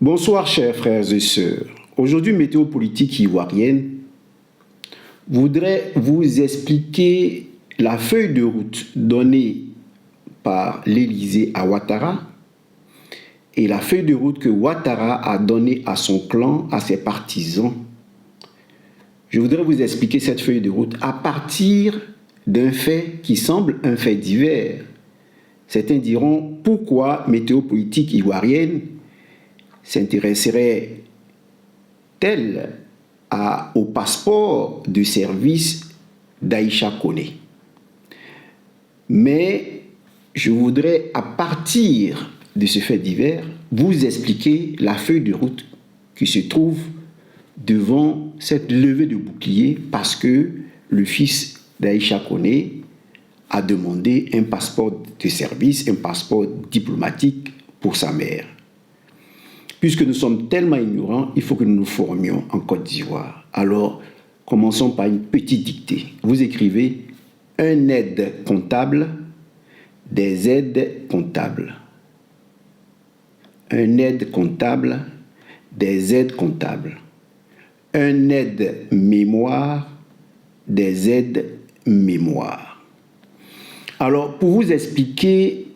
Bonsoir chers frères et sœurs. Aujourd'hui, Météo Politique ivoirienne voudrait vous expliquer la feuille de route donnée par l'Élysée à Ouattara et la feuille de route que Ouattara a donnée à son clan, à ses partisans. Je voudrais vous expliquer cette feuille de route à partir d'un fait qui semble un fait divers. Certains diront pourquoi Météo Politique ivoirienne s'intéresserait-elle au passeport de service d'Aïcha Koné. Mais je voudrais, à partir de ce fait divers, vous expliquer la feuille de route qui se trouve devant cette levée de bouclier parce que le fils d'Aïcha Koné a demandé un passeport de service, un passeport diplomatique pour sa mère. Puisque nous sommes tellement ignorants, il faut que nous nous formions en Côte d'Ivoire. Alors, commençons par une petite dictée. Vous écrivez un aide comptable, des aides comptables. Un aide comptable, des aides comptables. Un aide mémoire, des aides mémoire. Alors, pour vous expliquer,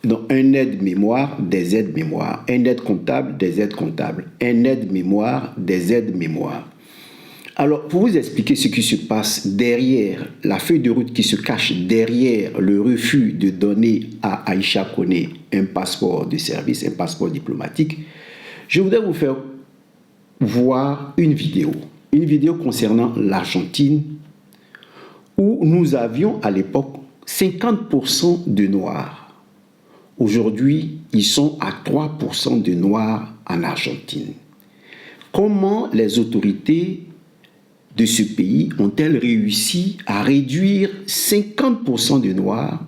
donc un aide mémoire, des aides mémoire, un aide comptable, des aides comptables, un aide mémoire, des aides mémoire. Alors, pour vous expliquer ce qui se passe derrière la feuille de route qui se cache derrière le refus de donner à Aïcha Koné un passeport de service, un passeport diplomatique, je voudrais vous faire voir une vidéo concernant l'Argentine où nous avions à l'époque 50% de Noirs. Aujourd'hui, ils sont à 3% de Noirs en Argentine. Comment les autorités de ce pays ont-elles réussi à réduire 50% de Noirs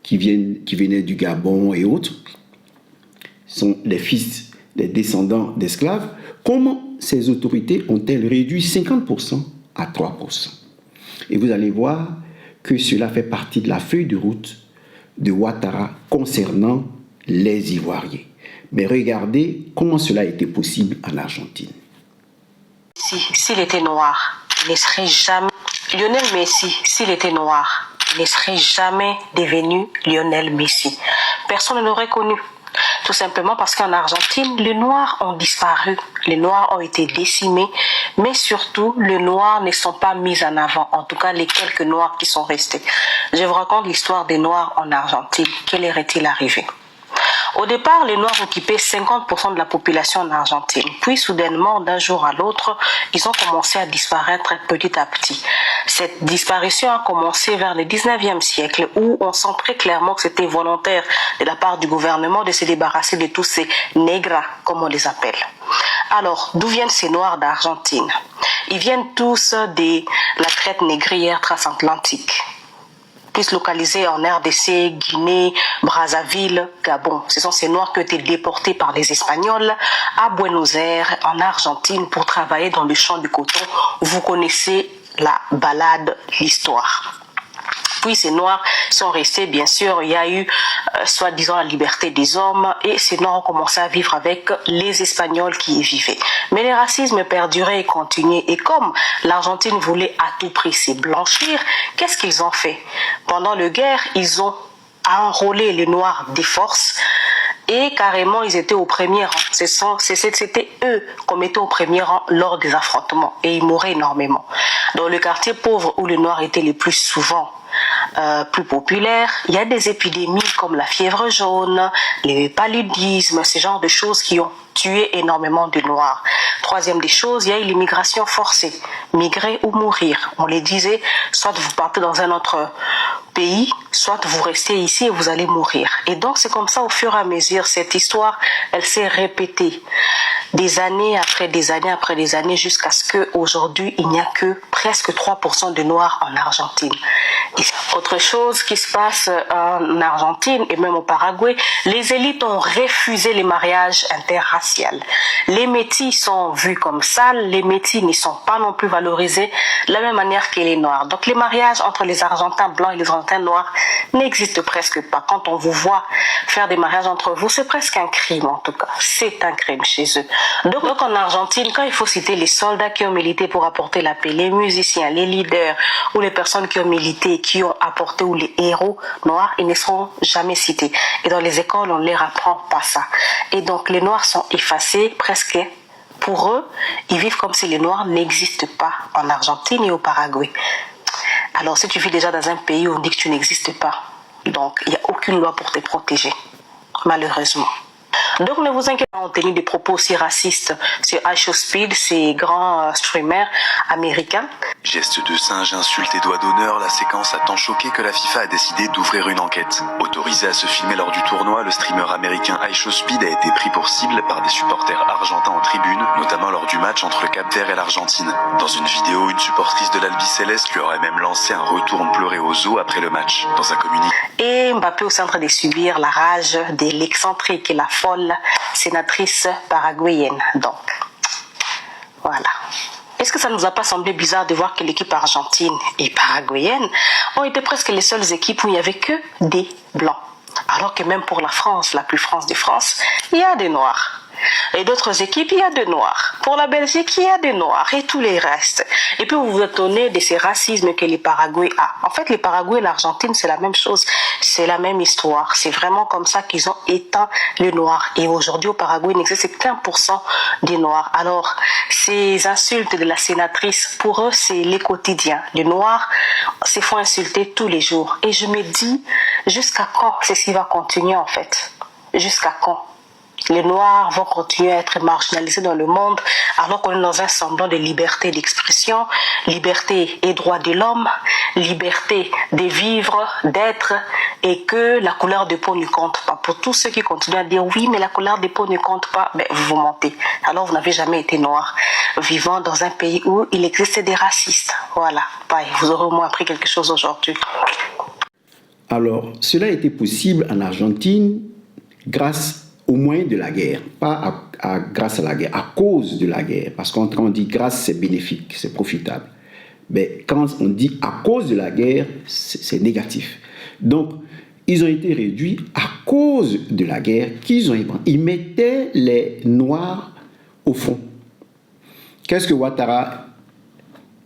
qui venaient du Gabon et autres, sont les fils, les descendants d'esclaves? Comment ces autorités ont-elles réduit 50% à 3%? Et vous allez voir que cela fait partie de la feuille de route de Ouattara concernant les Ivoiriens. Mais regardez comment cela a été possible en Argentine. S'il était noir, il ne serait jamais... Lionel Messi, s'il était noir, il ne serait jamais devenu Lionel Messi. Personne ne l'aurait connu. Tout simplement parce qu'en Argentine, les Noirs ont disparu, les Noirs ont été décimés, mais surtout, les Noirs ne sont pas mis en avant, en tout cas les quelques Noirs qui sont restés. Je vous raconte l'histoire des Noirs en Argentine. Quel est-il arrivé? Au départ, les Noirs occupaient 50% de la population en Argentine. Puis, soudainement, d'un jour à l'autre, ils ont commencé à disparaître petit à petit. Cette disparition a commencé vers le 19e siècle, où on sent très clairement que c'était volontaire de la part du gouvernement de se débarrasser de tous ces negras, comme on les appelle. Alors, d'où viennent ces Noirs d'Argentine? Ils viennent tous de la traite négrière transatlantique, plus localisés en RDC, Guinée, Brazzaville, Gabon. Ce sont ces Noirs qui ont été déportés par les Espagnols à Buenos Aires, en Argentine, pour travailler dans le champ du coton. Vous connaissez la balade, l'histoire. Puis ces Noirs sont restés, bien sûr, il y a eu soi-disant la liberté des hommes et ces Noirs ont commencé à vivre avec les Espagnols qui y vivaient. Mais le racisme perdurait et continuait, et comme l'Argentine voulait à tout prix se blanchir, qu'est-ce qu'ils ont fait? Pendant la guerre, ils ont enrôlé les Noirs des forces et carrément ils étaient au premier rang. C'était eux qu'on mettait au premier rang lors des affrontements et ils mouraient énormément. Dans le quartier pauvre où les Noirs étaient les plus souvent plus populaires, il y a des épidémies comme la fièvre jaune, le paludisme, ce genre de choses qui ont tué énormément de Noirs. Troisième des choses, il y a eu l'immigration forcée, migrer ou mourir. On les disait, soit vous partez dans un autre pays, soit vous restez ici et vous allez mourir. Et donc c'est comme ça au fur et à mesure, cette histoire, elle s'est répétée. des années après des années après des années, jusqu'à ce qu'aujourd'hui, il n'y a que presque 3% de Noirs en Argentine. Et autre chose qui se passe en Argentine et même au Paraguay, les élites ont refusé les mariages interraciaux. Les métis sont vus comme sales, les métis ne sont pas non plus valorisés de la même manière que les Noirs. Donc les mariages entre les Argentins blancs et les Argentins noirs n'existent presque pas. Quand on vous voit faire des mariages entre vous, c'est presque un crime en tout cas. C'est un crime chez eux. Donc en Argentine, quand il faut citer les soldats qui ont milité pour apporter la paix, les musiciens, les leaders ou les personnes qui ont milité, qui ont apporté, ou les héros noirs, ils ne seront jamais cités. Et dans les écoles, on ne leur apprend pas ça. Et donc les Noirs sont effacés presque. Pour eux, ils vivent comme si les Noirs n'existent pas en Argentine et au Paraguay. Alors si tu vis déjà dans un pays où on dit que tu n'existes pas, donc il n'y a aucune loi pour te protéger, malheureusement. Donc ne vous inquiétez pas, on tenu des propos aussi racistes sur iShowSpeed, ces grands streamers américains. Geste de singe, insulte et doigt d'honneur, la séquence a tant choqué que la FIFA a décidé d'ouvrir une enquête. Autorisé à se filmer lors du tournoi, le streamer américain iShowSpeed a été pris pour cible par des supporters argentins en tribune, notamment lors du match entre le Cap-Vert et l'Argentine. Dans une vidéo, une supportrice de l'Albi Céleste lui aurait même lancé un retourne pleurer aux os après le match. Dans un communiqué. Et Mbappé aussi en train de subir la rage de l'excentrique et la folle sénatrice paraguayenne. Donc, voilà. Est-ce que ça ne nous a pas semblé bizarre de voir que l'équipe argentine et paraguayenne ont été presque les seules équipes où il n'y avait que des blancs? Alors que même pour la France, la plus France des France, il y a des noirs. Et d'autres équipes, il y a des noirs. Pour la Belgique, il y a des noirs et tous les restes. Et puis vous vous étonnez de ces racismes que les Paraguay a. En fait, les Paraguay et l'Argentine, c'est la même chose. C'est la même histoire. C'est vraiment comme ça qu'ils ont éteint les noirs. Et aujourd'hui, au Paraguay, il n'existe qu'1% des noirs. Alors, ces insultes de la sénatrice, pour eux, c'est les quotidiens. Les noirs se font insulter tous les jours. Et je me dis, jusqu'à quand c'est ce qui va continuer en fait? Jusqu'à quand? Les Noirs vont continuer à être marginalisés dans le monde alors qu'on est dans un semblant de liberté d'expression, liberté et droit de l'homme, liberté de vivre, d'être, et que la couleur de peau ne compte pas. Pour tous ceux qui continuent à dire oui, mais la couleur de peau ne compte pas, ben, vous vous mentez. Alors vous n'avez jamais été noir, vivant dans un pays où il existait des racistes. Voilà, bye. Vous aurez au moins appris quelque chose aujourd'hui. Alors, cela a été possible en Argentine grâce au moyen de la guerre, pas grâce à la guerre, à cause de la guerre. Parce que quand on dit grâce, c'est bénéfique, c'est profitable. Mais quand on dit à cause de la guerre, c'est négatif. Donc, ils ont été réduits à cause de la guerre qu'ils ont ébranlée. Ils mettaient les Noirs au fond. Qu'est-ce que Ouattara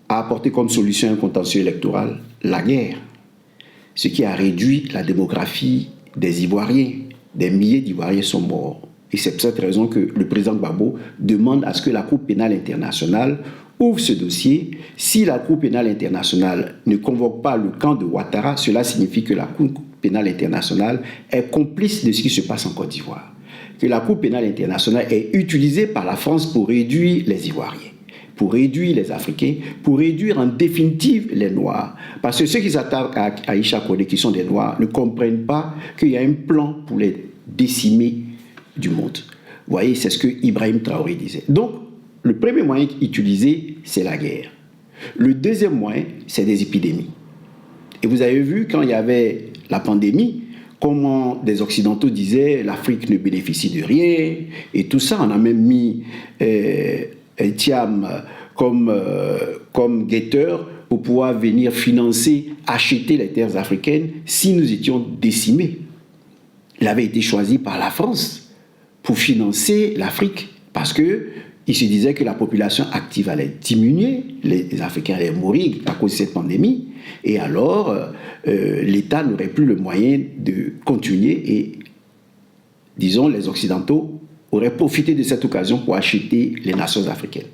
a apporté comme solution à un contentieux électoral? La guerre. Ce qui a réduit la démographie des Ivoiriens. Des milliers d'Ivoiriens sont morts. Et c'est pour cette raison que le président Gbagbo demande à ce que la Cour pénale internationale ouvre ce dossier. Si la Cour pénale internationale ne convoque pas le camp de Ouattara, cela signifie que la Cour pénale internationale est complice de ce qui se passe en Côte d'Ivoire. Que la Cour pénale internationale est utilisée par la France pour réduire les Ivoiriens, pour réduire les Africains, pour réduire en définitive les Noirs. Parce que ceux qui s'attaquent à Aïcha Kodé, qui sont des Noirs, ne comprennent pas qu'il y a un plan pour les décimer du monde. Vous voyez, c'est ce que Ibrahim Traoré disait. Donc, le premier moyen utilisé, c'est la guerre. Le deuxième moyen, c'est des épidémies. Et vous avez vu, quand il y avait la pandémie, comment des Occidentaux disaient l'Afrique ne bénéficie de rien, et tout ça, on a même mis Thiam comme guetteur pour pouvoir venir financer, acheter les terres africaines si nous étions décimés. Il avait été choisi par la France pour financer l'Afrique parce qu'il se disait que la population active allait diminuer, les Africains allaient mourir à cause de cette pandémie, et alors l'État n'aurait plus le moyen de continuer et, disons, les Occidentaux auraient profité de cette occasion pour acheter les nations africaines.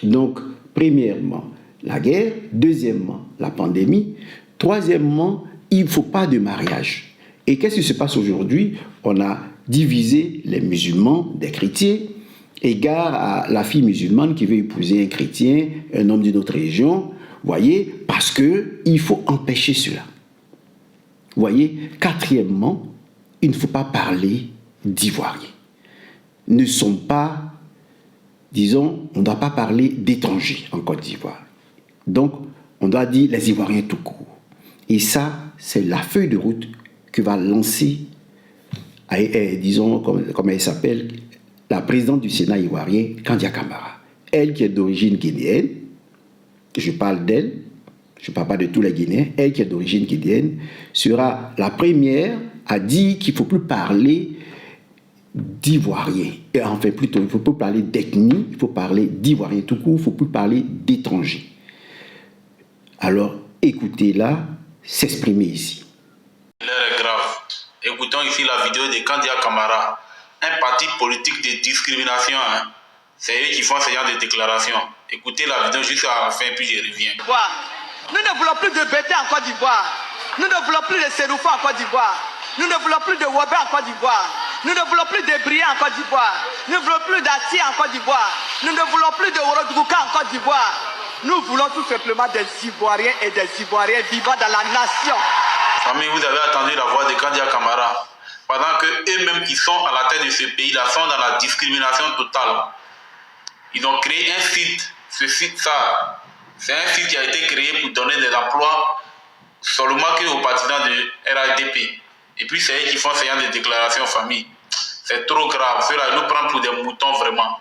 Donc, premièrement, la guerre. Deuxièmement, la pandémie. Troisièmement, il ne faut pas de mariage. Et qu'est-ce qui se passe aujourd'hui? On a divisé les musulmans des chrétiens, égard à la fille musulmane qui veut épouser un chrétien, un homme d'une autre région. Voyez, parce qu'il faut empêcher cela. Voyez, quatrièmement, il ne faut pas parler d'Ivoiriens. Ne sont pas disons, on ne doit pas parler d'étrangers en Côte d'Ivoire. Donc, on doit dire les Ivoiriens tout court. Et ça, c'est la feuille de route que va lancer, disons, comme elle s'appelle, la présidente du Sénat ivoirien, Kandia Camara. Elle qui est d'origine guinéenne, je parle d'elle, je ne parle pas de tous les Guinéens, elle qui est d'origine guinéenne, sera la première à dire qu'il ne faut plus parler d'Ivoiriens. Enfin, plutôt, il ne faut plus parler d'ethnie, il faut parler d'Ivoiriens tout court, il ne faut plus parler d'étrangers. Alors, écoutez-la s'exprimer ici. L'heure est grave. Écoutons ici la vidéo de Kandia Camara, un parti politique de discrimination. C'est eux qui font ce genre de déclarations. Écoutez la vidéo jusqu'à la fin, puis je reviens. Nous ne voulons plus de Bété en Côte d'Ivoire. Nous ne voulons plus de Séroufo en Côte d'Ivoire. Nous ne voulons plus de Wobé en Côte d'Ivoire. Nous ne voulons plus de Bria en Côte d'Ivoire. Nous ne voulons plus d'Ati en Côte d'Ivoire. Nous ne voulons plus de Orodgouka en Côte d'Ivoire. Nous voulons tout simplement des Ivoiriens et des Ivoiriens vivant dans la nation. Famille, vous avez entendu la voix de Kandia Camara. Pendant que eux-mêmes qui sont à la tête de ce pays-là sont dans la discrimination totale. Ils ont créé un site. Ce site-là, c'est un site qui a été créé pour donner des emplois seulement aux partisans de RADP. Et puis c'est eux qui font ce genre de déclarations en famille. C'est trop grave. Cela nous prend pour des moutons vraiment.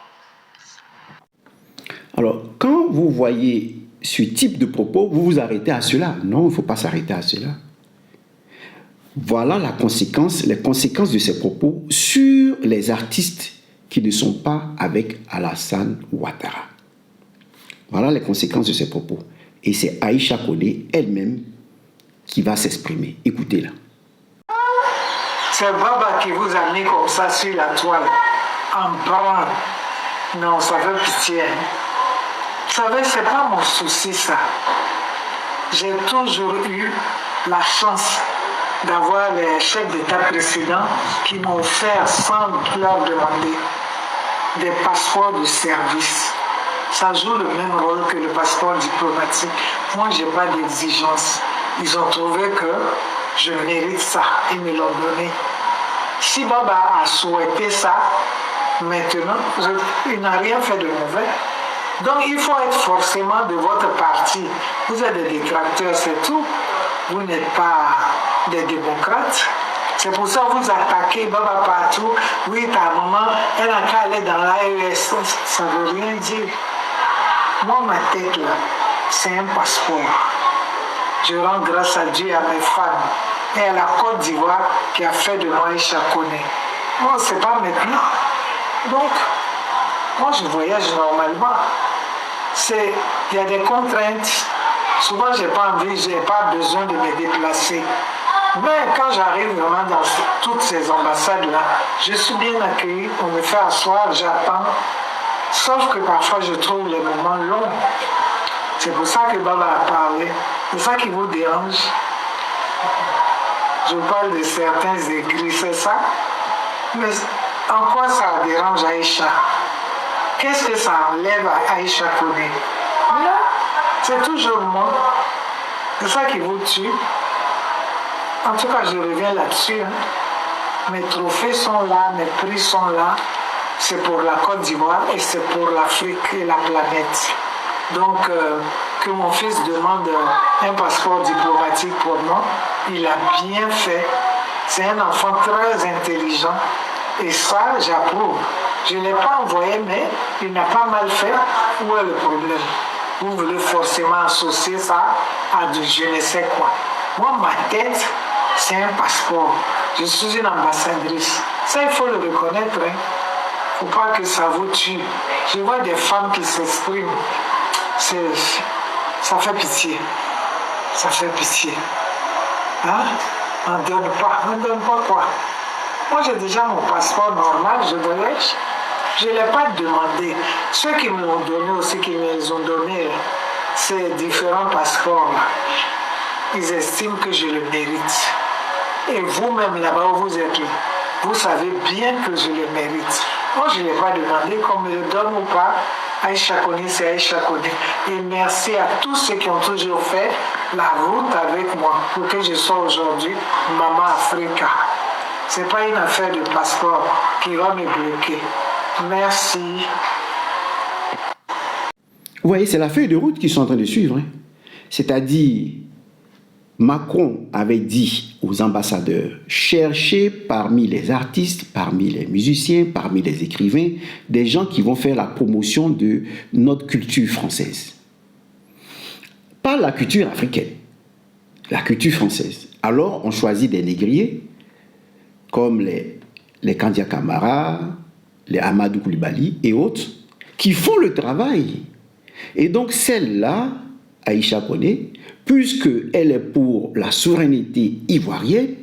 Alors, quand vous voyez ce type de propos, vous vous arrêtez à cela. Non, il ne faut pas s'arrêter à cela. Voilà les conséquences de ces propos sur les artistes qui ne sont pas avec Alassane Ouattara. Voilà les conséquences de ces propos. Et c'est Aïcha Koné elle-même qui va s'exprimer. Écoutez-la. C'est Baba qui vous a mis comme ça sur la toile, en branle. Non, ça fait pitié. Vous savez, c'est pas mon souci ça. J'ai toujours eu la chance d'avoir les chefs d'État précédents qui m'ont offert sans leur demander des passeports de service. Ça joue le même rôle que le passeport diplomatique. Moi, je n'ai pas d'exigence. Ils ont trouvé que je mérite ça. Ils me l'ont donné. Si Baba a souhaité ça, maintenant, il n'a rien fait de mauvais. Donc, il faut être forcément de votre parti. Vous êtes des détracteurs, c'est tout. Vous n'êtes pas des démocrates. C'est pour ça que vous attaquez Baba partout. Oui, ta maman, elle n'a qu'à aller dans l'AES. Ça ne veut rien dire. Moi, ma tête, là, c'est un passeport. Je rends grâce à Dieu et à mes femmes et à la Côte d'Ivoire qui a fait de moi Aïcha Koné. Moi, ce n'est pas maintenant. Donc, moi, je voyage normalement. Il y a des contraintes. Souvent, je n'ai pas envie, je n'ai pas besoin de me déplacer. Mais quand j'arrive vraiment dans toutes ces ambassades-là, je suis bien accueilli, on me fait asseoir, j'attends. Sauf que parfois, je trouve les moments longs. C'est pour ça que Baba a parlé. C'est ça qui vous dérange. Je parle de certains écrits, c'est ça. Mais en quoi ça dérange Aïcha? Qu'est-ce que ça enlève à Aïcha Koné? C'est toujours moi. C'est ça qui vous tue. En tout cas, je reviens là-dessus. Mes trophées sont là, mes prix sont là. C'est pour la Côte d'Ivoire et c'est pour l'Afrique et la planète. Donc, que mon fils demande un passeport diplomatique pour moi, il a bien fait. C'est un enfant très intelligent. Et ça, j'approuve. Je ne l'ai pas envoyé, mais il n'a pas mal fait. Où est le problème? Vous voulez forcément associer ça à du je ne sais quoi. Moi, ma tête, c'est un passeport. Je suis une ambassadrice. Ça, il faut le reconnaître. Il ne faut pas que ça vous tue. Je vois des femmes qui s'expriment. Ça fait pitié. Ça fait pitié. Hein? On ne donne pas. On ne donne pas quoi? Moi, j'ai déjà mon passeport normal, je voyage. Je ne l'ai pas demandé. Ceux qui me l'ont donné aussi, qui me les ont donné, ces différents passeports, ils estiment que je le mérite. Et vous-même, là-bas où vous êtes, vous savez bien que je le mérite. Moi, je ne l'ai pas demandé qu'on me le donne ou pas. Aïcha Koné, c'est Aïcha Koné. Et merci à tous ceux qui ont toujours fait la route avec moi pour que je sois aujourd'hui Maman Africa. Ce n'est pas une affaire de passeport qui va me bloquer. Merci. Vous voyez, c'est la feuille de route qu'ils sont en train de suivre. Hein. C'est-à-dire, Macron avait dit aux ambassadeurs, cherchez parmi les artistes, parmi les musiciens, parmi les écrivains, des gens qui vont faire la promotion de notre culture française. Pas la culture africaine, la culture française. Alors, on choisit des négriers, comme les Kandia Kamara, les Amadou Koulibaly et autres, qui font le travail. Et donc, celle-là, Aïcha Koné, puisqu'elle est pour la souveraineté ivoirienne,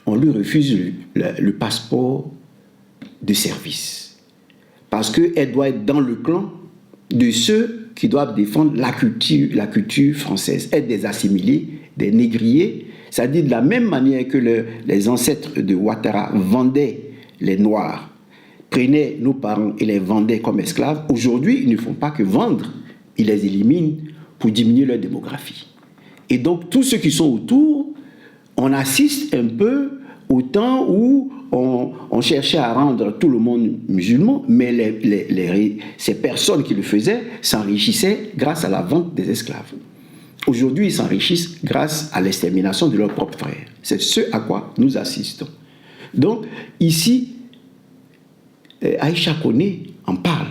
on lui refuse le passeport de service. Parce qu'elle doit être dans le clan de ceux qui doivent défendre la culture française, être des assimilés, des négriers, c'est-à-dire de la même manière que les ancêtres de Ouattara vendaient les Noirs, prenaient nos parents et les vendaient comme esclaves. Aujourd'hui, ils ne font pas que vendre, ils les éliminent pour diminuer leur démographie. Et donc, tous ceux qui sont autour, on assiste un peu au temps où on cherchait à rendre tout le monde musulman, mais ces personnes qui le faisaient s'enrichissaient grâce à la vente des esclaves. Aujourd'hui, ils s'enrichissent grâce à l'extermination de leurs propres frères. C'est ce à quoi nous assistons. Donc, ici, Aïcha Koné en parle.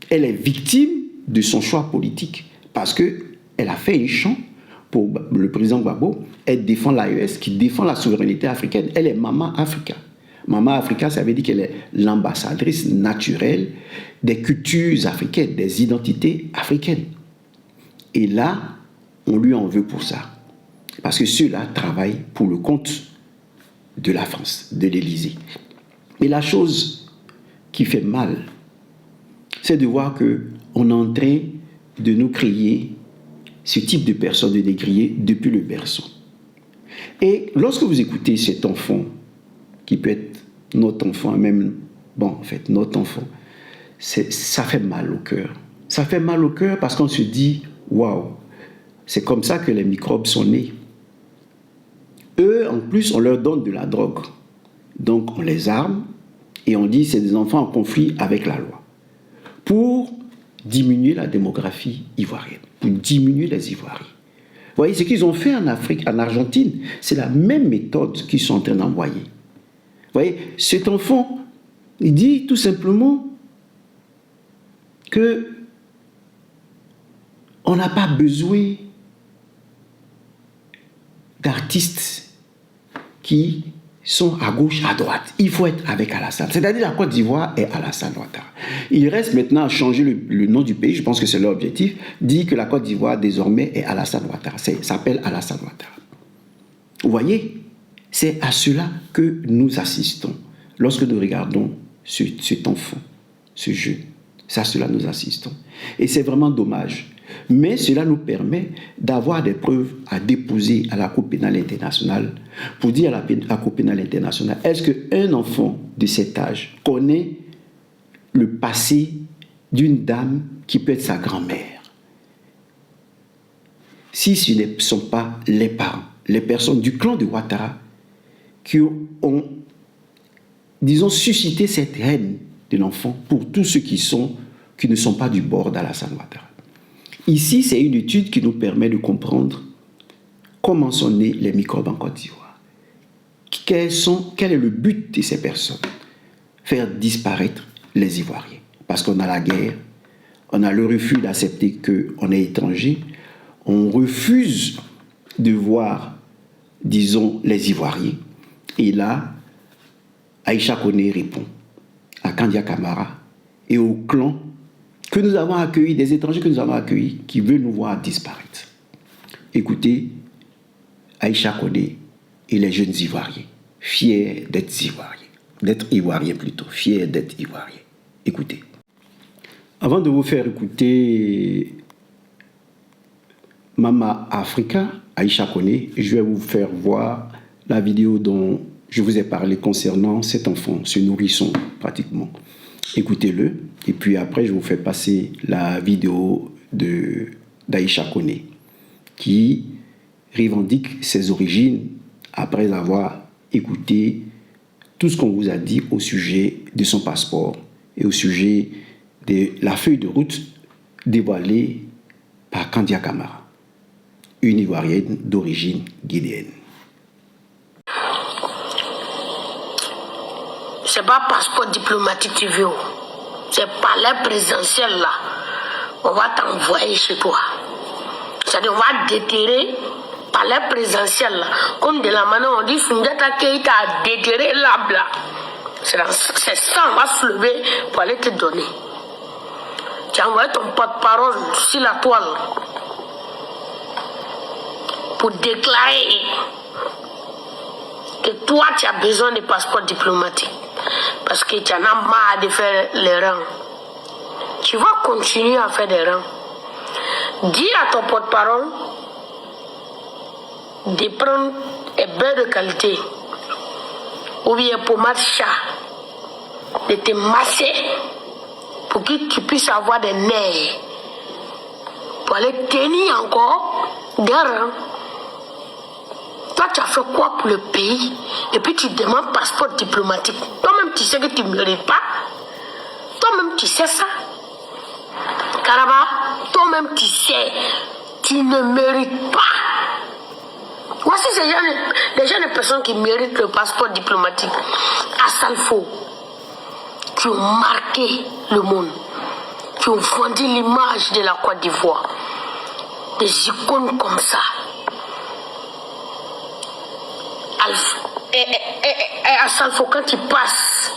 Elle est victime de son choix politique parce qu'elle a fait un chant pour le président Gbagbo. Elle défend l'AES qui défend la souveraineté africaine. Elle est Maman Africa. Maman Africa, ça veut dire qu'elle est l'ambassadrice naturelle des cultures africaines, des identités africaines. Et là, on lui en veut pour ça. Parce que ceux-là travaillent pour le compte de la France, de l'Élysée. Et la chose qui fait mal, c'est de voir qu'on est en train de nous créer ce type de personnes, de négriers, depuis le berceau. Et lorsque vous écoutez cet enfant, qui peut être notre enfant, même, bon, en fait, notre enfant, ça fait mal au cœur. Ça fait mal au cœur parce qu'on se dit, waouh, c'est comme ça que les microbes sont nés. Eux, en plus, on leur donne de la drogue. Donc, on les arme et on dit c'est des enfants en conflit avec la loi. Pour diminuer la démographie ivoirienne, pour diminuer les Ivoiriens. Vous voyez, ce qu'ils ont fait en Afrique, en Argentine, c'est la même méthode qu'ils sont en train d'envoyer. Vous voyez, cet enfant, il dit tout simplement que on n'a pas besoin d'artistes qui sont à gauche, à droite. Il faut être avec Alassane. C'est-à-dire la Côte d'Ivoire est Alassane Ouattara. Il reste maintenant à changer le nom du pays, je pense que c'est leur objectif, dit que la Côte d'Ivoire désormais est Alassane Ouattara. Ça s'appelle Alassane Ouattara. Vous voyez, c'est à cela que nous assistons lorsque nous regardons cet enfant, ce jeune. C'est à cela que nous assistons. Et c'est vraiment dommage. Mais cela nous permet d'avoir des preuves à déposer à la Cour pénale internationale pour dire à la Cour pénale internationale, est-ce qu'un enfant de cet âge connaît le passé d'une dame qui peut être sa grand-mère? Si ce ne sont pas les parents, les personnes du clan de Ouattara qui ont, disons, suscité cette haine de l'enfant pour tous ceux qui ne sont pas du bord d'Alassane Ouattara. Ici, c'est une étude qui nous permet de comprendre comment sont nés les microbes en Côte d'Ivoire. Quel est le but de ces personnes? Faire disparaître les Ivoiriens. Parce qu'on a la guerre, on a le refus d'accepter qu'on est étranger, on refuse de voir, disons, les Ivoiriens. Et là, Aïcha Koné répond à Kandia Kamara et au clan que nous avons accueillis, des étrangers que nous avons accueillis, qui veulent nous voir disparaître. Écoutez, Aïcha Koné et les jeunes Ivoiriens, fiers d'être Ivoiriens plutôt, fiers d'être Ivoiriens. Écoutez. Avant de vous faire écouter Mama Africa, Aïcha Koné, je vais vous faire voir la vidéo dont je vous ai parlé concernant cet enfant, ce nourrisson pratiquement. Écoutez-le, et puis après je vous fais passer la vidéo d'Aïcha Koné, qui revendique ses origines après avoir écouté tout ce qu'on vous a dit au sujet de son passeport et au sujet de la feuille de route dévoilée par Kandia Camara, une Ivoirienne d'origine guinéenne. C'est pas passeport diplomatique tu veux. C'est palais présidentiel là. On va t'envoyer chez toi. C'est-à-dire on va déterrer palais présidentiel là. Comme de la manière on dit Sundiata Keïta a déterré l'arbre là. C'est ça on va se lever pour aller te donner. Tu as envoyé ton porte-parole sur la toile pour déclarer que toi tu as besoin de passeport diplomatique parce que tu en as marre de faire les rangs. Tu vas continuer à faire des rangs. Dis à ton porte-parole de prendre un beurre de qualité ou bien pommade chat, de te masser pour que tu puisses avoir des nerfs pour aller tenir encore des rangs. Toi, tu as fait quoi pour le pays? Et puis tu demandes passeport diplomatique. Toi-même, tu sais que tu ne mérites pas. Toi-même, tu sais ça. Karaba, toi-même, tu sais, tu ne mérites pas. Voici les jeunes personnes qui méritent le passeport diplomatique. À Salfo, qui ont marqué le monde, qui ont vendu l'image de la Côte d'Ivoire. Des icônes comme ça. À Salfo, quand tu passes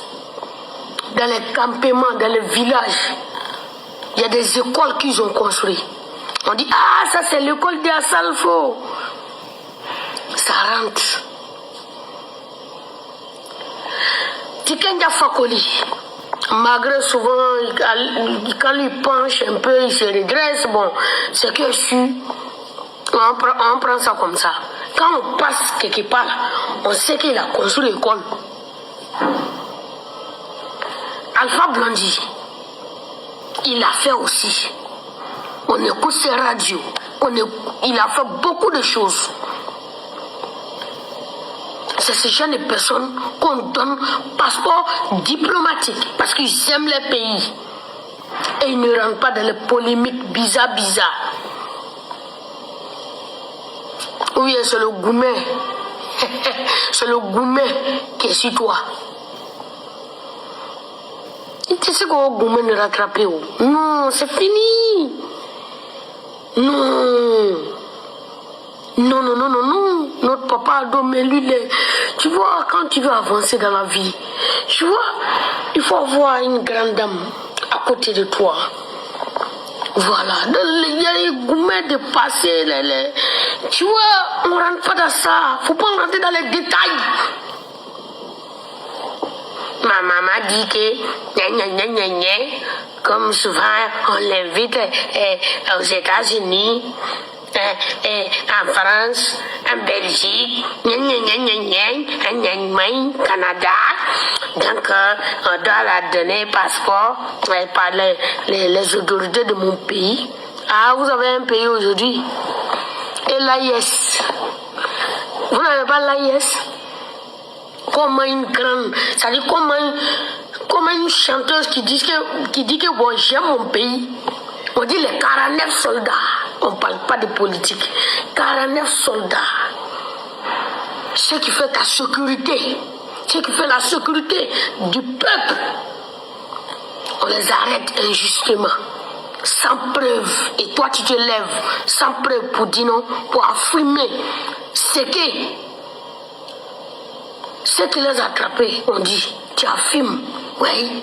dans les campements, dans les villages, il y a des écoles qu'ils ont construites. On dit, ah, ça c'est l'école de Salfo. Ça rentre. Tikenja Fakoli, malgré souvent, quand il penche un peu, il se redresse, bon, c'est que je suis. On prend ça comme ça. Quand on passe quelque part, on sait qu'il a construit l'école. Alpha Blondy, il a fait aussi. On écoute ses radios. Il a fait beaucoup de choses. C'est ce genre de personnes qu'on donne passeport diplomatique parce qu'ils aiment les pays. Et ils ne rentrent pas dans les polémiques bizarres. Oui, c'est le Goumet. C'est le Goumet qui est sur toi. Tu sais qu'au Goumet ne rattrape où? Non, c'est fini. Non. Notre papa a donné lui. Tu vois, quand tu veux avancer dans la vie, tu vois, il faut avoir une grande dame à côté de toi. Voilà, il y a les gourmets de passer, tu vois, on ne rentre pas dans ça, faut pas rentrer dans les détails. Ma maman dit que, comme souvent, on l'invite aux États-Unis, en France, en Belgique, Canada. Donc, on doit la donner passeport par les autorités de mon pays. Ah, vous avez un pays aujourd'hui. Et l'AIS. Vous n'avez pas l'AIS? Comment une grande, c'est-à-dire comment une chanteuse qui dit que bon, j'aime mon pays. On dit les 49 soldats. On ne parle pas de politique. 49 soldats. Ce qui fait ta sécurité. Ce qui fait la sécurité du peuple. On les arrête injustement. Sans preuve. Et toi tu te lèves sans preuve pour dire non. Pour affirmer ce qui les a attrapés. On dit, tu affirmes. Oui.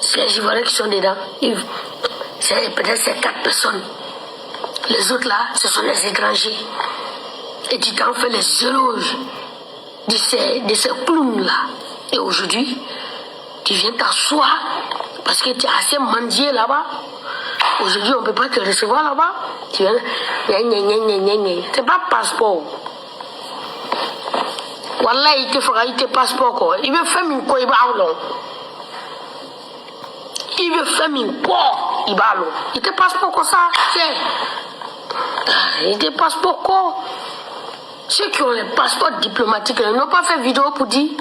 C'est les Ivoiriens qui sont dedans. Peut-être c'est 4 personnes. Les autres là, ce sont les étrangers. Et tu t'en fais les éloges de ces clowns là. Et aujourd'hui, tu viens t'asseoir parce que tu as assez mendié là-bas. Aujourd'hui, on ne peut pas te recevoir là-bas. Tu viens, c'est pas passeport. Wallah, il te fera, il te passeport quoi. Il veut faire une quoi, il va long. Il veut faire une quoi, il va long. Il te passeport comme ça, il te passeport quoi. Ceux qui ont les passeports diplomatiques, ils n'ont pas fait vidéo pour dire.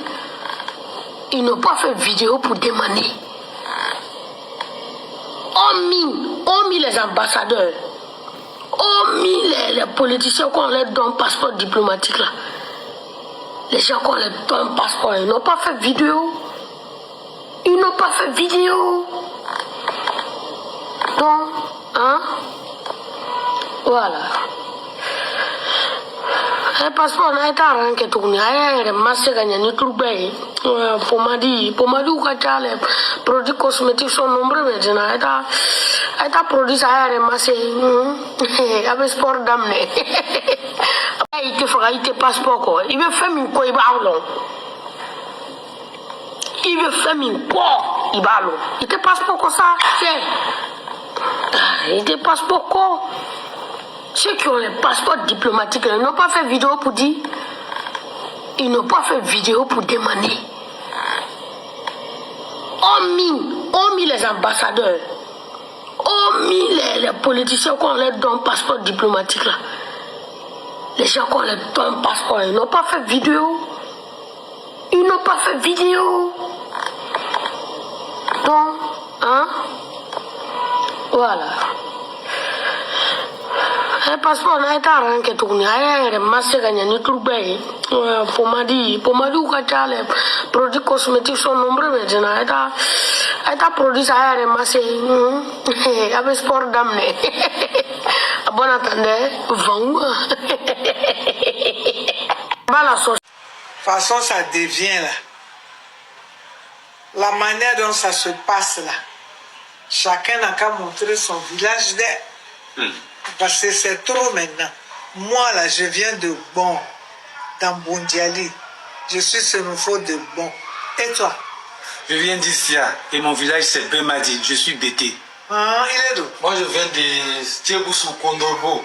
Ils n'ont pas fait vidéo pour demander. hormis les ambassadeurs, hormis les politiciens qu'on leur donne passeport diplomatique là, les gens qu'on leur donne passeport, ils n'ont pas fait vidéo. Ils n'ont pas fait vidéo. Donc, hein? Voilà. Un passeport n'a été rien que tourné. Il y a massé gagné ni tout bien. Pomadi ou kacha les produits cosmétiques sont nombreux maintenant. Il y a produit ça il y a massé. Avec sport d'amener. Il te fera il te passeport quoi. Il veut faire une quoi il va long. Il veut faire une quoi il va long. Il te passeport comme ça. Il te passeport quoi. Ceux qui ont les passeports diplomatiques, ils n'ont pas fait vidéo pour dire. Ils n'ont pas fait vidéo pour demander. Hormis les ambassadeurs, hormis les politiciens qu'on leur donne passeport diplomatique là. Les gens qu'on leur donne passeport, ils n'ont pas fait vidéo. Ils n'ont pas fait vidéo. Donc, hein? Voilà. Un passeport n'a été rien que tourné. Il y a massé gagné ni tout bien. Pomadi ou kacha les produits cosmétiques sont nombreux maintenant. Il y a produit ça il y a massé. Avec sport d'amener. Bon attendez, vent. De toute façon, ça devient là. La manière dont ça se passe là. Chacun n'a qu'à montrer son village d'air. Parce que c'est trop maintenant. Moi là, je viens de Bon, dans Bondiali. Je suis Sénoufo de Bon. Et toi? Je viens d'Issia et mon village c'est Bemadi. Je suis Bété. Ah, il est d'où? Moi je viens de Stieboussou, Kondorbo.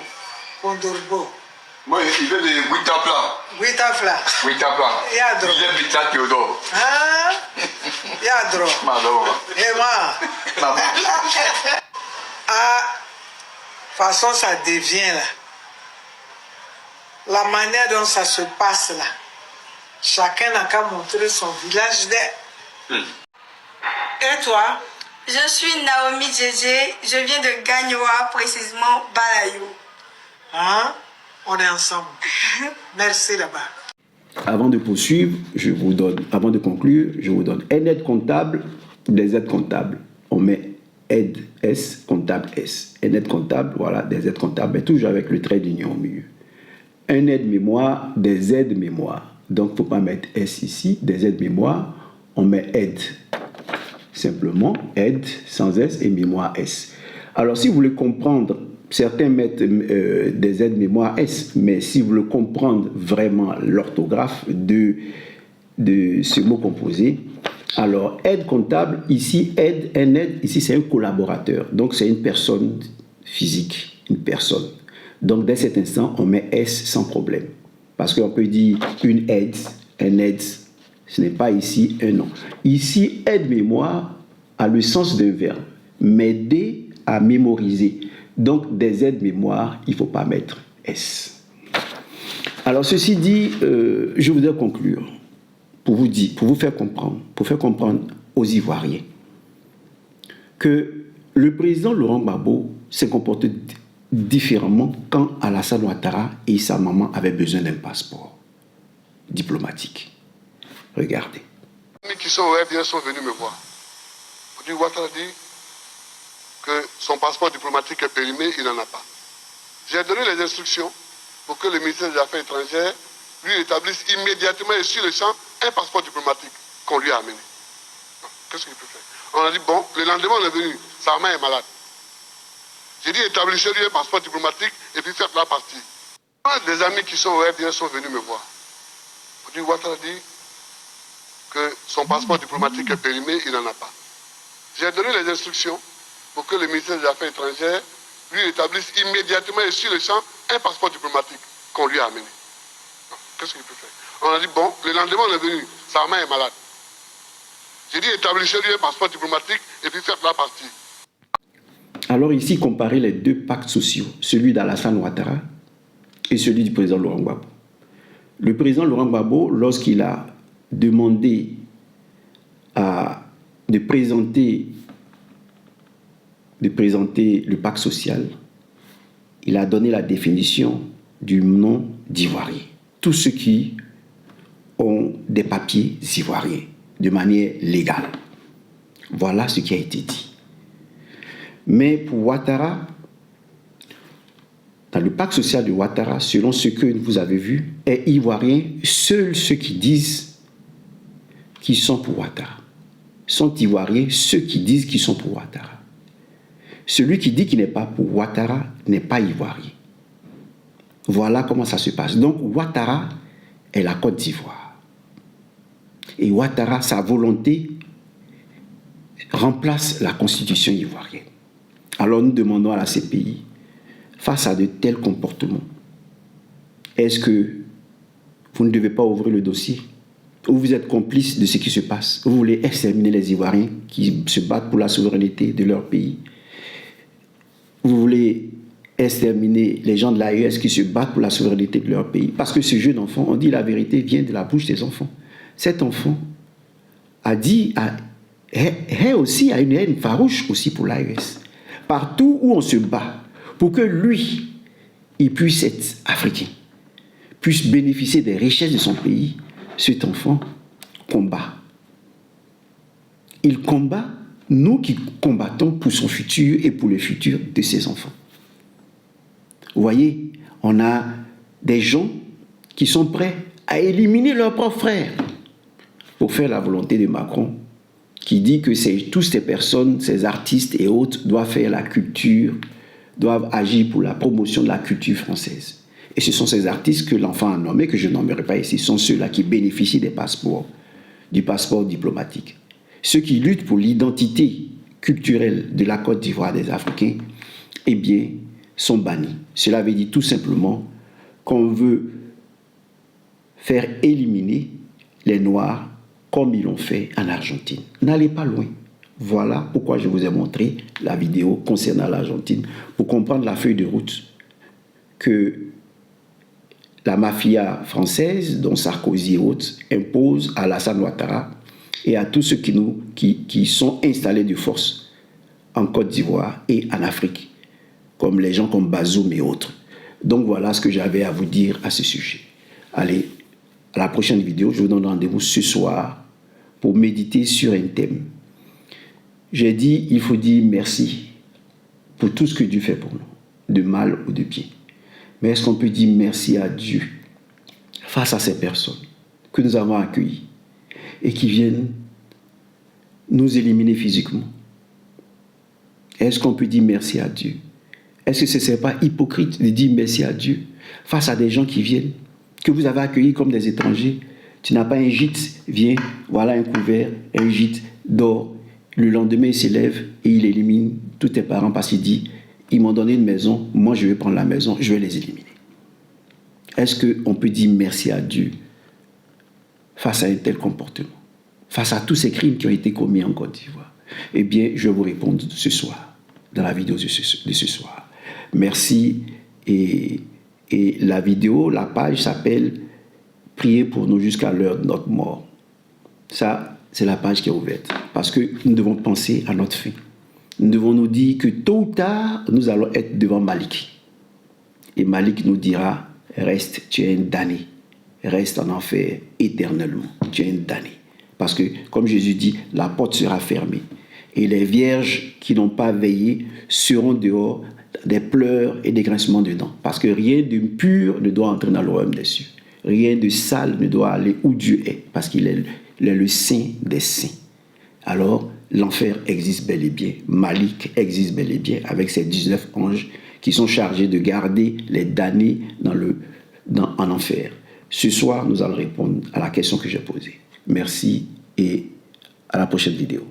Kondorbo. Moi je viens de Witapla. Witapla. Witapla. Yadro. Je viens de Théodore. Ah, Yadro. Et moi? Ah. De toute façon, ça devient là. La manière dont ça se passe là. Chacun n'a qu'à montrer son village d'air. Et toi? Je suis Naomi Djédjé. Je viens de Gagnoa, précisément Balayou. Hein? On est ensemble. Merci là-bas. Avant de poursuivre, avant de conclure, je vous donne un aide comptable, des aides comptables. On met aide S, comptable S. Un aide comptable, voilà, des aides comptables, mais toujours avec le trait d'union au milieu. Un aide mémoire, des aides mémoire. Donc, il ne faut pas mettre S ici, des aides mémoire, on met aide. Simplement, aide sans S et mémoire S. Alors, si vous voulez comprendre, certains mettent des aides mémoire S, mais si vous voulez comprendre vraiment l'orthographe de ce mot composé, alors, aide comptable, ici, un aide, ici, c'est un collaborateur. Donc, c'est une personne physique, une personne. Donc, dès cet instant, on met S sans problème. Parce qu'on peut dire une aide, un aide, ce n'est pas ici un nom. Ici, aide-mémoire a le sens d'un verbe, m'aider à mémoriser. Donc, des aides-mémoire, il ne faut pas mettre S. Alors, ceci dit, je voudrais conclure. Pour vous faire comprendre aux Ivoiriens que le président Laurent Gbagbo s'est comporté différemment quand Alassane Ouattara et sa maman avaient besoin d'un passeport diplomatique. Regardez. Les qui sont au FDS sont venus me voir. Ouattara dit que son passeport diplomatique est périmé, il n'en a pas. J'ai donné les instructions pour que le ministère des Affaires étrangères lui établisse immédiatement et sur le champ un passeport diplomatique qu'on lui a amené. Qu'est-ce qu'il peut faire? On a dit, bon, le lendemain on est venu, sa main est malade. J'ai dit, établissez-lui un passeport diplomatique et puis faites-la partie. Des amis qui sont au FDS sont venus me voir. Ouattara dit que son passeport diplomatique est périmé, il n'en a pas. J'ai donné les instructions pour que le ministère des Affaires étrangères lui établisse immédiatement et sur le champ un passeport diplomatique qu'on lui a amené. Qu'est-ce qu'il peut faire? On a dit, bon, le lendemain on est venu, sa main est malade. J'ai dit, établissez-lui un passeport diplomatique et puis faites-la partie. Alors ici, comparez les deux pactes sociaux, celui d'Alassane Ouattara et celui du président Laurent Gbagbo. Le président Laurent Gbagbo, lorsqu'il a demandé de présenter de présenter le pacte social, il a donné la définition du nom d'ivoirien. Tous ceux qui ont des papiers ivoiriens de manière légale. Voilà ce qui a été dit. Mais pour Ouattara, dans le pacte social de Ouattara, selon ce que vous avez vu, est ivoirien, seuls ceux qui disent qu'ils sont pour Ouattara. Sont ivoiriens ceux qui disent qu'ils sont pour Ouattara. Celui qui dit qu'il n'est pas pour Ouattara n'est pas ivoirien. Voilà comment ça se passe. Donc Ouattara est la Côte d'Ivoire. Et Ouattara, sa volonté, remplace la constitution ivoirienne. Alors nous demandons à la CPI, face à de tels comportements, est-ce que vous ne devez pas ouvrir le dossier? Ou vous êtes complice de ce qui se passe? Vous voulez exterminer les Ivoiriens qui se battent pour la souveraineté de leur pays? Vous voulez exterminer les gens de l'AES qui se battent pour la souveraineté de leur pays? Parce que ce jeune enfant, on dit la vérité, vient de la bouche des enfants. Cet enfant aussi a une haine farouche aussi pour l'AES. Partout où on se bat pour que lui, il puisse être africain, puisse bénéficier des richesses de son pays, cet enfant combat. Il combat, nous qui combattons pour son futur et pour le futur de ses enfants. Vous voyez, on a des gens qui sont prêts à éliminer leurs propres frères pour faire la volonté de Macron, qui dit que toutes ces personnes, ces artistes et autres doivent faire la culture, doivent agir pour la promotion de la culture française. Et ce sont ces artistes que l'enfant a nommés, que je nommerai pas ici, sont ceux-là qui bénéficient des passeports, du passeport diplomatique. Ceux qui luttent pour l'identité culturelle de la Côte d'Ivoire des Africains, eh bien, sont bannis. Cela veut dire tout simplement qu'on veut faire éliminer les Noirs comme ils l'ont fait en Argentine. N'allez pas loin. Voilà pourquoi je vous ai montré la vidéo concernant l'Argentine, pour comprendre la feuille de route que la mafia française, dont Sarkozy et autres, impose à Alassane Ouattara et à tous ceux qui sont installés de force en Côte d'Ivoire et en Afrique, comme les gens comme Bazoum et autres. Donc voilà ce que j'avais à vous dire à ce sujet. Allez, à la prochaine vidéo, je vous donne rendez-vous ce soir pour méditer sur un thème. J'ai dit, il faut dire merci pour tout ce que Dieu fait pour nous, de mal ou de bien. Mais est-ce qu'on peut dire merci à Dieu face à ces personnes que nous avons accueillies et qui viennent nous éliminer physiquement? Est-ce qu'on peut dire merci à Dieu? Est-ce que ce n'est pas hypocrite de dire merci à Dieu face à des gens qui viennent, que vous avez accueillis comme des étrangers? Tu n'as pas un gîte, viens, voilà un couvert, un gîte, dors. Le lendemain, il s'élève et il élimine tous tes parents parce qu'il dit, ils m'ont donné une maison, moi je vais prendre la maison, je vais les éliminer. Est-ce qu'on peut dire merci à Dieu face à un tel comportement, face à tous ces crimes qui ont été commis en Côte d'Ivoire? Eh bien, je vais vous répondre ce soir, dans la vidéo de ce soir. Merci. Et la vidéo, la page s'appelle « Priez pour nous jusqu'à l'heure de notre mort ». Ça, c'est la page qui est ouverte. Parce que nous devons penser à notre fin. Nous devons nous dire que tôt ou tard, nous allons être devant Malik. Et Malik nous dira, reste, tu es un damné. Reste en enfer éternellement. Tu es un damné. Parce que, comme Jésus dit, la porte sera fermée. Et les vierges qui n'ont pas veillé seront dehors, des pleurs et des grincements de dents. Parce que rien de pur ne doit entrer dans le royaume des cieux. Rien de sale ne doit aller où Dieu est. Parce qu'il est le saint des saints. Alors, l'enfer existe bel et bien. Malik existe bel et bien avec ses 19 anges qui sont chargés de garder les damnés en enfer. Ce soir, nous allons répondre à la question que j'ai posée. Merci et à la prochaine vidéo.